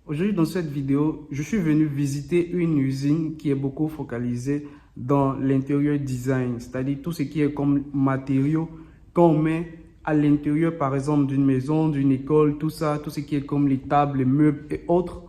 Aujourd'hui, dans cette vidéo, je suis venu visiter une usine qui est beaucoup focalisée dans l'intérieur design, c'est-à-dire tout ce qui est comme matériaux qu'on met à l'intérieur, par exemple, d'une maison, d'une école, tout ça, tout ce qui est comme les tables, les meubles et autres.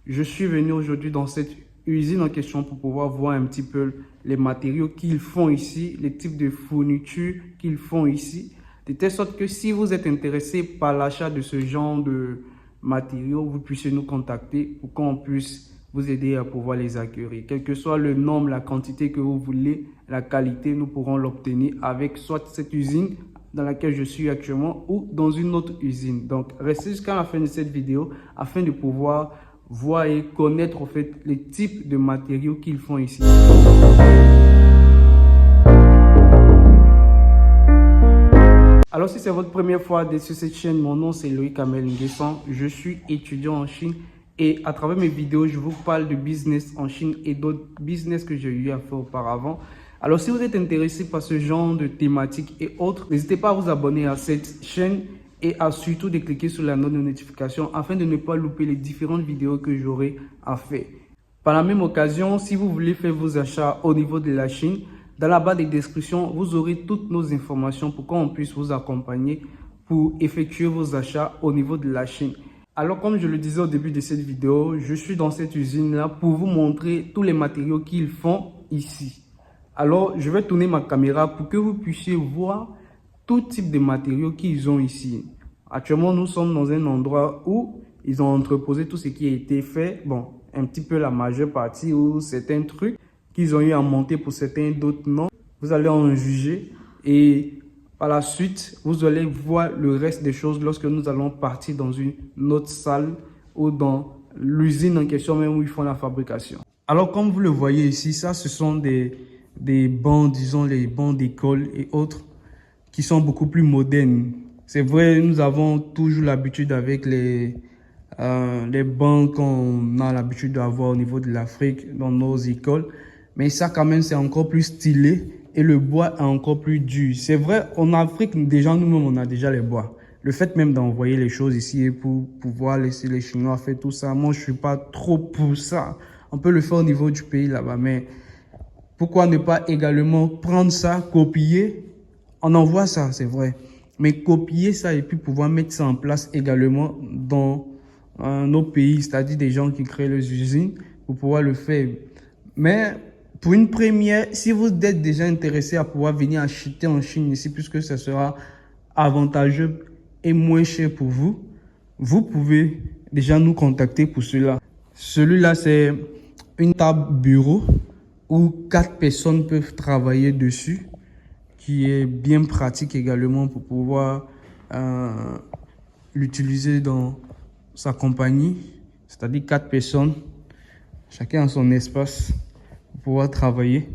Je suis venu aujourd'hui dans cette usine en question pour pouvoir voir un petit peu les matériaux qu'ils font ici, les types de fournitures qu'ils font ici, de telle sorte que si vous êtes intéressé par l'achat de ce genre de matériaux, vous puissiez nous contacter pour qu'on puisse vous aider à pouvoir les acquérir. Quel que soit le nombre, la quantité que vous voulez, la qualité, nous pourrons l'obtenir avec soit cette usine dans laquelle je suis actuellement ou dans une autre usine. Donc, restez jusqu'à la fin de cette vidéo afin de pouvoir voir et connaître en fait les types de matériaux qu'ils font ici. Alors si c'est votre première fois sur cette chaîne, mon nom c'est Loïc Amel Nguessan, je suis étudiant en Chine et à travers mes vidéos, je vous parle de business en Chine et d'autres business que j'ai eu à faire auparavant. Alors si vous êtes intéressé par ce genre de thématiques et autres, n'hésitez pas à vous abonner à cette chaîne et à surtout de cliquer sur la note de notification afin de ne pas louper les différentes vidéos que j'aurai à faire. Par la même occasion, si vous voulez faire vos achats au niveau de la Chine, dans la barre de description, vous aurez toutes nos informations pour qu'on puisse vous accompagner pour effectuer vos achats au niveau de la Chine. Alors, comme je le disais au début de cette vidéo, je suis dans cette usine-là pour vous montrer tous les matériaux qu'ils font ici. Alors, je vais tourner ma caméra pour que vous puissiez voir tout type de matériaux qu'ils ont ici. Actuellement, nous sommes dans un endroit où ils ont entreposé tout ce qui a été fait. Bon, un petit peu la majeure partie ou certains trucs qu'ils ont eu à monter pour certains, d'autres non. Vous allez en juger et par la suite, vous allez voir le reste des choses lorsque nous allons partir dans une autre salle ou dans l'usine en question même où ils font la fabrication. Alors comme vous le voyez ici, ça ce sont des bancs, disons les bancs d'école et autres qui sont beaucoup plus modernes. C'est vrai, nous avons toujours l'habitude avec les bancs qu'on a l'habitude d'avoir au niveau de l'Afrique dans nos écoles. Mais ça, quand même, c'est encore plus stylé et le bois est encore plus dur. C'est vrai, en Afrique, déjà, nous-mêmes, on a déjà les bois. Le fait même d'envoyer les choses ici et pour pouvoir laisser les Chinois faire tout ça, moi, je suis pas trop pour ça. On peut le faire au niveau du pays là-bas, mais pourquoi ne pas également prendre ça, copier? On envoie ça, c'est vrai. Mais copier ça et puis pouvoir mettre ça en place également dans nos pays, c'est-à-dire des gens qui créent les usines pour pouvoir le faire. Mais pour une première, si vous êtes déjà intéressé à pouvoir venir acheter en Chine ici, puisque ça sera avantageux et moins cher pour vous, vous pouvez déjà nous contacter pour cela. Celui-là, c'est une table bureau où 4 personnes peuvent travailler dessus, qui est bien pratique également pour pouvoir l'utiliser dans sa compagnie, c'est-à-dire 4 personnes, chacun a son espace pour pouvoir travailler.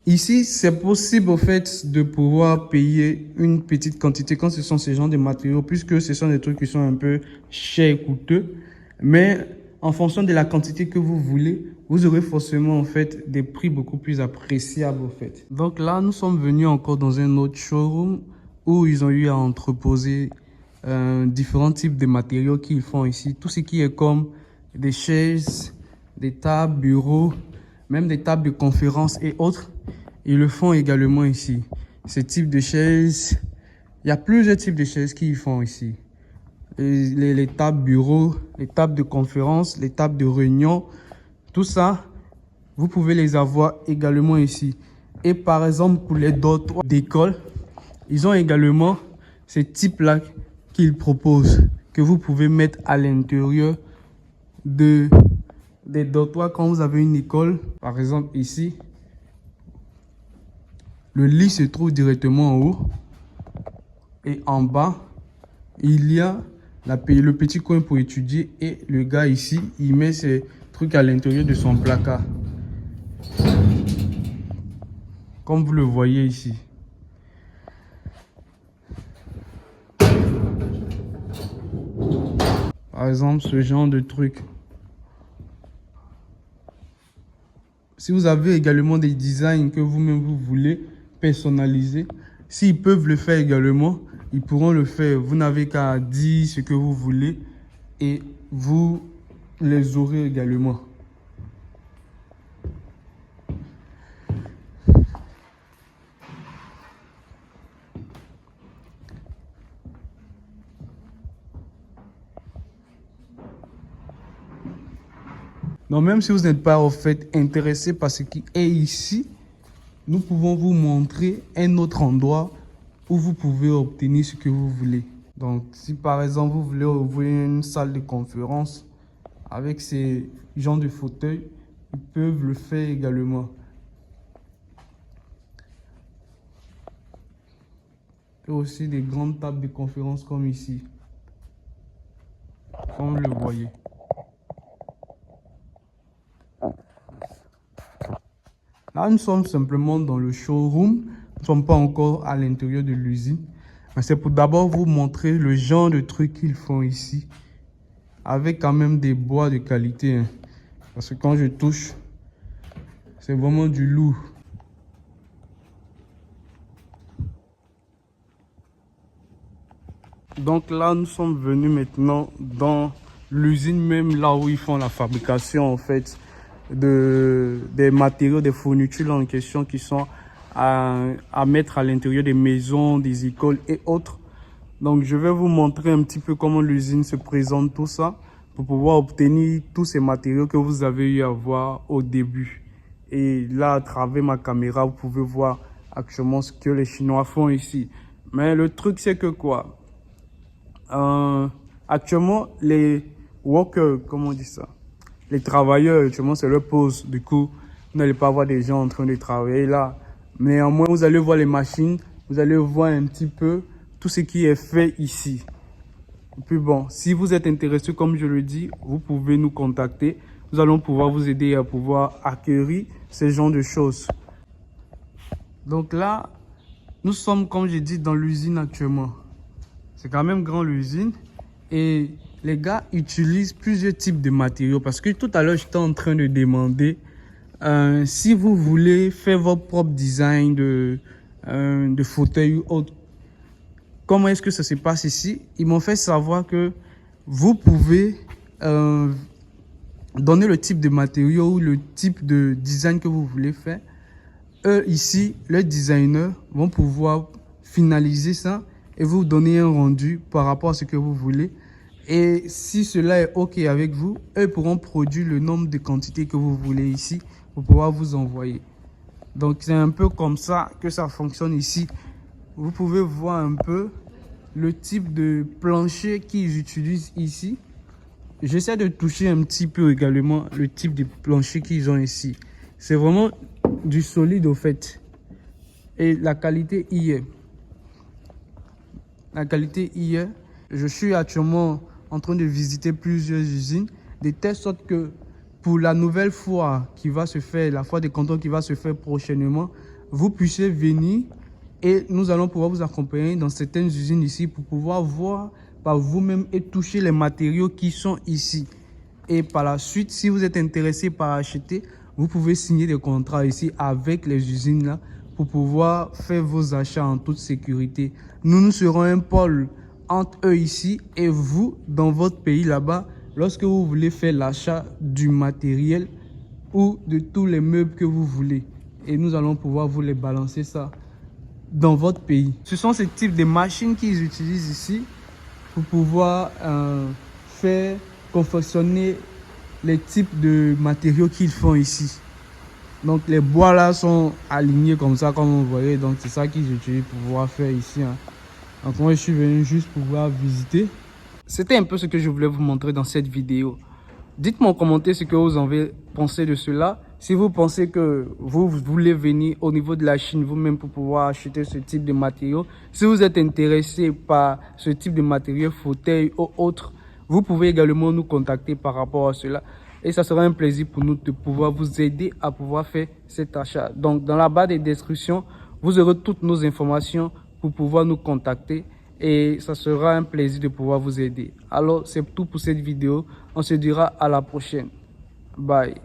Ici, c'est possible au fait de pouvoir payer une petite quantité quand ce sont ces genres de matériaux, puisque ce sont des trucs qui sont un peu chers et coûteux. Mais en fonction de la quantité que vous voulez, vous aurez forcément en fait des prix beaucoup plus appréciables au fait. Donc là, nous sommes venus encore dans un autre showroom où ils ont eu à entreposer différents types de matériaux qu'ils font ici. Tout ce qui est comme des chaises, des tables, bureaux, même des tables de conférence et autres. Ils le font également ici. Ces types de chaises, il y a plusieurs types de chaises qu'ils font ici. Les tables bureaux, les tables de conférence, les tables de réunion, tout ça, vous pouvez les avoir également ici. Et par exemple, pour les dortoirs d'école, ils ont également ces types-là qu'ils proposent, que vous pouvez mettre à l'intérieur des dortoirs quand vous avez une école. Par exemple, ici, le lit se trouve directement en haut. Et en bas, il y a le petit coin pour étudier. Et le gars ici, il met ses trucs à l'intérieur de son placard. Comme vous le voyez ici. Par exemple, ce genre de truc. Si vous avez également des designs que vous-même vous voulez personnaliser, s'ils peuvent le faire également, ils pourront le faire. Vous n'avez qu'à dire ce que vous voulez et vous les aurez également. Donc même si vous n'êtes pas en fait intéressé par ce qui est ici, nous pouvons vous montrer un autre endroit où vous pouvez obtenir ce que vous voulez. Donc si par exemple vous voulez ouvrir une salle de conférence avec ces genres de fauteuils, ils peuvent le faire également. Et aussi des grandes tables de conférence comme ici, comme vous le voyez. Là, nous sommes simplement dans le showroom. Nous ne sommes pas encore à l'intérieur de l'usine. Mais c'est pour d'abord vous montrer le genre de trucs qu'ils font ici. Avec quand même des bois de qualité. Hein. Parce que quand je touche, c'est vraiment du lourd. Donc là, nous sommes venus maintenant dans l'usine même, là où ils font la fabrication en fait des matériaux, des fournitures en question qui sont à mettre à l'intérieur des maisons, des écoles et autres. Donc je vais vous montrer un petit peu comment l'usine se présente, tout ça, pour pouvoir obtenir tous ces matériaux que vous avez eu à voir au début. Et là, à travers ma caméra, vous pouvez voir actuellement ce que les Chinois font ici. Mais le truc, c'est que quoi? Actuellement, les workers, comment on dit ça? Les travailleurs, actuellement, c'est leur pause. Du coup, vous n'allez pas voir des gens en train de travailler là. Mais néanmoins, vous allez voir les machines, vous allez voir un petit peu tout ce qui est fait ici. Et puis bon, si vous êtes intéressé, comme je le dis, vous pouvez nous contacter. Nous allons pouvoir vous aider à pouvoir acquérir ce genre de choses. Donc là, nous sommes, comme j'ai dit, dans l'usine actuellement. C'est quand même grand l'usine. Et les gars utilisent plusieurs types de matériaux. Parce que tout à l'heure, j'étais en train de demander si vous voulez faire votre propre design de fauteuil ou autre. Comment est-ce que ça se passe ici? Ils m'ont fait savoir que vous pouvez donner le type de matériaux ou le type de design que vous voulez faire. Eux, ici, les designers vont pouvoir finaliser ça et vous donner un rendu par rapport à ce que vous voulez. Et si cela est OK avec vous, eux pourront produire le nombre de quantités que vous voulez ici pour pouvoir vous envoyer. Donc, c'est un peu comme ça que ça fonctionne ici. Vous pouvez voir un peu le type de plancher qu'ils utilisent ici. J'essaie de toucher un petit peu également le type de plancher qu'ils ont ici. C'est vraiment du solide au fait. Et la qualité y est. La qualité y est. Je suis actuellement en train de visiter plusieurs usines de telle sorte que pour la nouvelle foire qui va se faire, la foire des cantons qui va se faire prochainement, vous puissiez venir et nous allons pouvoir vous accompagner dans certaines usines ici pour pouvoir voir par vous-même et toucher les matériaux qui sont ici. Et par la suite, si vous êtes intéressé par acheter, vous pouvez signer des contrats ici avec les usines là pour pouvoir faire vos achats en toute sécurité. Nous serons un pôle entre eux ici et vous dans votre pays là-bas lorsque vous voulez faire l'achat du matériel ou de tous les meubles que vous voulez. Et nous allons pouvoir vous les balancer ça dans votre pays. Ce sont ces types de machines qu'ils utilisent ici pour pouvoir faire confectionner les types de matériaux qu'ils font ici. Donc les bois là sont alignés comme ça, comme vous voyez. Donc c'est ça qu'ils utilisent pour pouvoir faire ici. Hein. Donc moi je suis venu juste pour pouvoir visiter. C'était un peu ce que je voulais vous montrer dans cette vidéo. Dites-moi en commentaire ce que vous en avez pensé de cela. Si vous pensez que vous voulez venir au niveau de la Chine vous-même pour pouvoir acheter ce type de matériaux. Si vous êtes intéressé par ce type de matériaux, fauteuil ou autre, vous pouvez également nous contacter par rapport à cela. Et ça sera un plaisir pour nous de pouvoir vous aider à pouvoir faire cet achat. Donc dans la barre de description, vous aurez toutes nos informations pour pouvoir nous contacter. Et ça sera un plaisir de pouvoir vous aider. Alors c'est tout pour cette vidéo. On se dira à la prochaine. Bye.